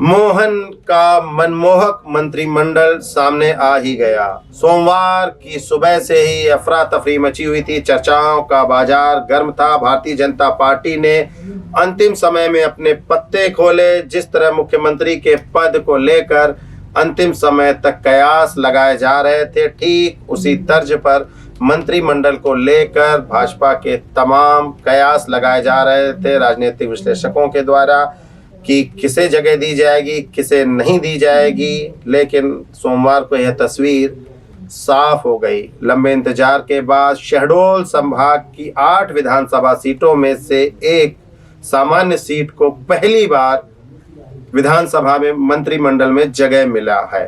मोहन का मनमोहक मंत्रिमंडल सामने आ ही गया। सोमवार की सुबह से ही अफरा तफरी मची हुई थी। चर्चाओं का बाजार गर्म था। भारतीय जनता पार्टी ने अंतिम समय में अपने पत्ते खोले। जिस तरह मुख्यमंत्री के पद को लेकर अंतिम समय तक कयास लगाए जा रहे थे, ठीक उसी तर्ज पर मंत्रिमंडल को लेकर भाजपा के तमाम कयास लगाए जा रहे थे राजनीतिक विश्लेषकों के द्वारा कि किसे जगह दी जाएगी, किसे नहीं दी जाएगी। लेकिन सोमवार को यह तस्वीर साफ हो गई। लंबे इंतजार के बाद शहडोल संभाग की 8 विधानसभा सीटों में से एक सामान्य सीट को पहली बार विधानसभा में मंत्रिमंडल में जगह मिला है।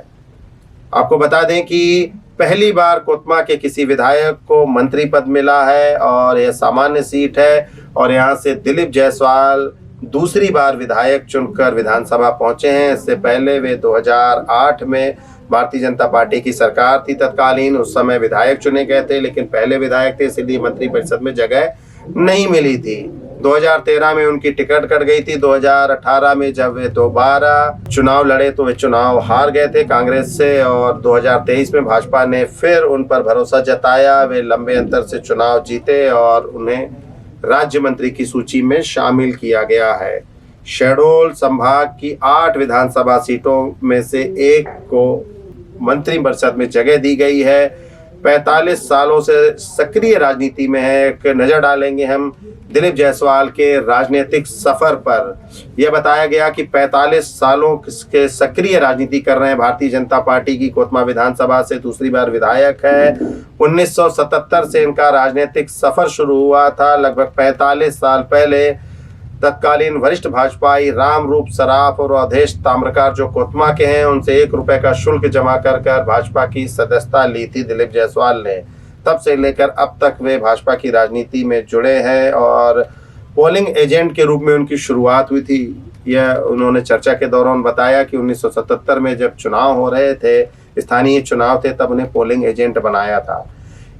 आपको बता दें कि पहली बार कोतमा के किसी विधायक को मंत्री पद मिला है और यह सामान्य सीट है और यहाँ से दिलीप जायसवाल दूसरी बार विधायक चुनकर विधानसभा पहुंचे हैं। इससे पहले वे 2008 में भारतीय जनता पार्टी की सरकार थी तत्कालीन, उस समय विधायक चुने गए थे, लेकिन पहले विधायक थे इसलिए मंत्रिपरिषद में जगह नहीं मिली थी। 2013 में उनकी टिकट कट गई थी। 2018 में जब वे दोबारा चुनाव लड़े तो वे चुनाव हार गए थे कांग्रेस से और 2023 में भाजपा ने फिर उन पर भरोसा जताया। वे लंबे अंतर से चुनाव जीते और उन्हें राज्य मंत्री की सूची में शामिल किया गया है। शहडोल संभाग की 8 विधानसभा सीटों में से एक को मंत्रिपरिषद में जगह दी गई है। 45 सालों से सक्रिय राजनीति में है। एक नजर डालेंगे हम दिलीप जायसवाल के राजनीतिक सफर पर। यह बताया गया कि 45 सालों के सक्रिय राजनीति कर रहे हैं। भारतीय जनता पार्टी की कोतमा विधानसभा से दूसरी बार विधायक है। 1977 से इनका राजनीतिक सफर शुरू हुआ था। लगभग 45 साल पहले तत्कालीन वरिष्ठ भाजपाई रामरूप सराफ और अवधेश ताम्रकार जो कोतमा के हैं, उनसे 1 रुपए का शुल्क जमा कर भाजपा की सदस्यता ली थी दिलीप जायसवाल ने। तब से लेकर अब तक वे भाजपा की राजनीति में जुड़े हैं और पोलिंग एजेंट के रूप में उनकी शुरुआत हुई थी। यह उन्होंने चर्चा के दौरान बताया कि 1977 में जब चुनाव हो रहे थे, स्थानीय चुनाव थे, तब उन्हें पोलिंग एजेंट बनाया था।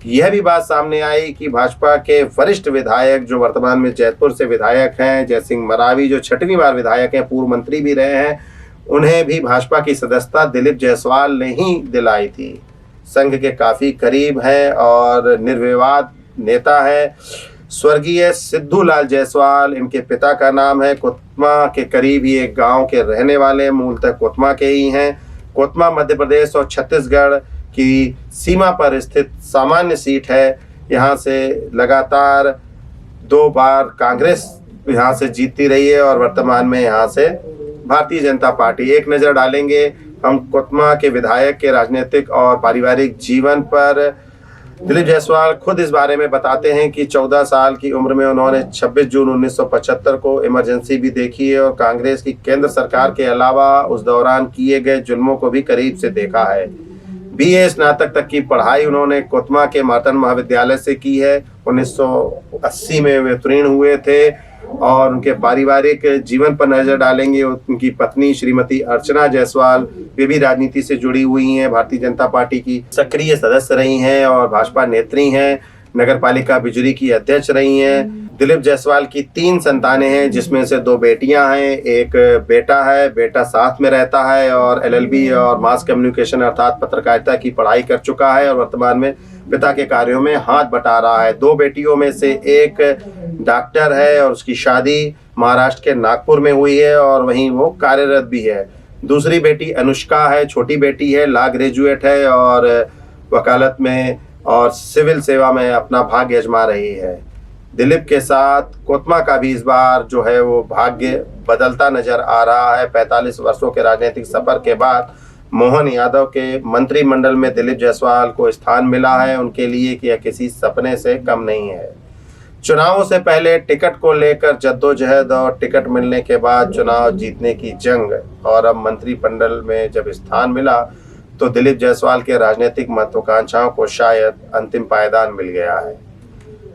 यह भी बात सामने आई कि भाजपा के वरिष्ठ विधायक जो वर्तमान में जयपुर से विधायक हैं, जयसिंह मरावी जो 6वीं बार विधायक हैं, पूर्व मंत्री भी रहे हैं, उन्हें भी भाजपा की सदस्यता दिलीप जायसवाल ने ही दिलाई थी। संघ के काफी करीब हैं और निर्विवाद नेता है। स्वर्गीय सिद्धूलाल जायसवाल इनके पिता का नाम है। कोतमा के करीब ही एक गांव के रहने वाले, मूलतः कोतमा के ही हैं। कोतमा मध्य प्रदेश और छत्तीसगढ़ की सीमा पर स्थित सामान्य सीट है। यहाँ से लगातार 2 बार कांग्रेस यहाँ से जीतती रही है और वर्तमान में यहाँ से भारतीय जनता पार्टी। एक नज़र डालेंगे हम कोतमा के विधायक के राजनीतिक और पारिवारिक जीवन पर। दिलीप जायसवाल खुद इस बारे में बताते हैं कि 14 साल की उम्र में उन्होंने 26 जून 1975 को इमरजेंसी भी देखी है और कांग्रेस की केंद्र सरकार के अलावा उस दौरान किए गए जुल्मों को भी करीब से देखा है। BA स्नातक तक की पढ़ाई उन्होंने कोतमा के मार्तन महाविद्यालय से की है। 1980 में वे उत्तीर्ण हुए थे और उनके पारिवारिक जीवन पर नजर डालेंगे। उनकी पत्नी श्रीमती अर्चना जायसवाल वे भी राजनीति से जुड़ी हुई हैं, भारतीय जनता पार्टी की सक्रिय सदस्य रही हैं और भाजपा नेत्री हैं। नगर पालिका बिजुरी की अध्यक्ष रही हैं। दिलीप जायसवाल की 3 संतानें हैं, जिसमें से 2 बेटियां हैं, एक बेटा है। बेटा साथ में रहता है और LLB और मास कम्युनिकेशन अर्थात पत्रकारिता की पढ़ाई कर चुका है और वर्तमान में पिता के कार्यों में हाथ बटा रहा है। 2 बेटियों में से एक डॉक्टर है और उसकी शादी महाराष्ट्र के नागपुर में हुई है और वहीं वो कार्यरत भी है। दूसरी बेटी अनुष्का है, छोटी बेटी है, लॉ ग्रेजुएट है और वकालत में और सिविल सेवा में अपना भाग्य आजमा रही है। दिलीप के साथ कोतमा का भी इस बार जो है वो भाग्य बदलता नजर आ रहा है। 45 वर्षों के राजनीतिक सफर के बाद मोहन यादव के मंत्रिमंडल में दिलीप जायसवाल को स्थान मिला है। उनके लिए कि यह किसी सपने से कम नहीं है। चुनावों से पहले टिकट को लेकर जद्दोजहद और टिकट मिलने के बाद चुनाव जीतने की जंग और अब मंत्रिमंडल में जब स्थान मिला तो दिलीप जायसवाल के राजनीतिक महत्वाकांक्षाओं को शायद अंतिम पायदान मिल गया है।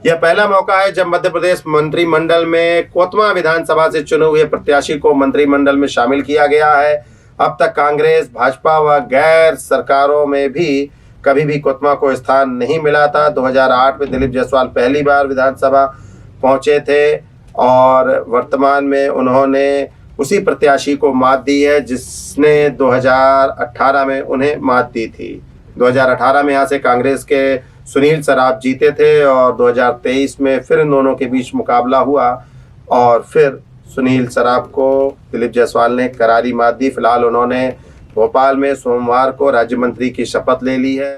यह पहला मौका है जब मध्य प्रदेश मंत्रिमंडल में कोतमा विधानसभा से चुने हुए प्रत्याशी को मंत्रिमंडल में शामिल किया गया है। अब तक कांग्रेस, भाजपा व गैर सरकारों में भी कभी भी कोतमा को स्थान नहीं मिला था। 2008 में दिलीप जायसवाल पहली बार विधानसभा पहुंचे थे और वर्तमान में उन्होंने उसी प्रत्याशी को मात दी है जिसने 2018 में उन्हें मात दी थी। 2018 में यहाँ से कांग्रेस के सुनील सराफ जीते थे और 2023 में फिर इन दोनों के बीच मुकाबला हुआ और फिर सुनील सराफ को दिलीप जायसवाल ने करारी मात दी। फिलहाल उन्होंने भोपाल में सोमवार को राज्य मंत्री की शपथ ले ली है।